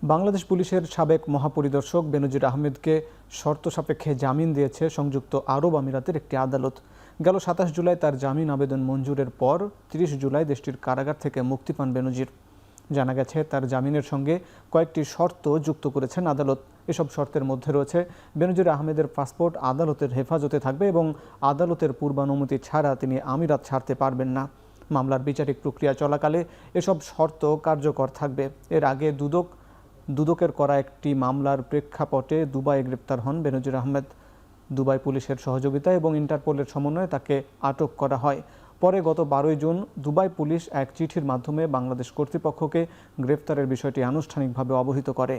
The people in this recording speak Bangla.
বাংলাদেশ পুলিশের সাবেক মহাপরিদর্শক বেনজির আহমেদকে শর্ত সাপেক্ষে জামিন দিয়েছে সংযুক্ত আরব আমিরাতের একটি আদালত। গেল ২৭ জুলাই তার জামিন আবেদন মঞ্জুরের পর ৩০ জুলাই দেশটির কারাগার থেকে মুক্তি পান বেনজির। জানা গেছে, তার জামিনের সঙ্গে কয়েকটি শর্ত যুক্ত করেছেন আদালত। এসব শর্তের মধ্যে রয়েছে, বেনজির আহমেদের পাসপোর্ট আদালতের হেফাজতে থাকবে এবং আদালতের পূর্বানুমতি ছাড়া তিনি আমিরাত ছাড়তে পারবেন না। মামলার বিচারিক প্রক্রিয়া চলাকালে এসব শর্ত কার্যকর থাকবে। এর আগে দুদকের করা একটি মামলার প্রেক্ষাপটে দুবাইয়ে গ্রেপ্তার হন বেনজির আহমেদ। দুবাই পুলিশের সহযোগিতা এবং ইন্টারপোলের সমন্বয়ে তাকে আটক করা হয়। পরে গত ১২ জুন দুবাই পুলিশ এক চিঠির মাধ্যমে বাংলাদেশ কর্তৃপক্ষকে গ্রেপ্তারের বিষয়টি আনুষ্ঠানিকভাবে অবহিত করে।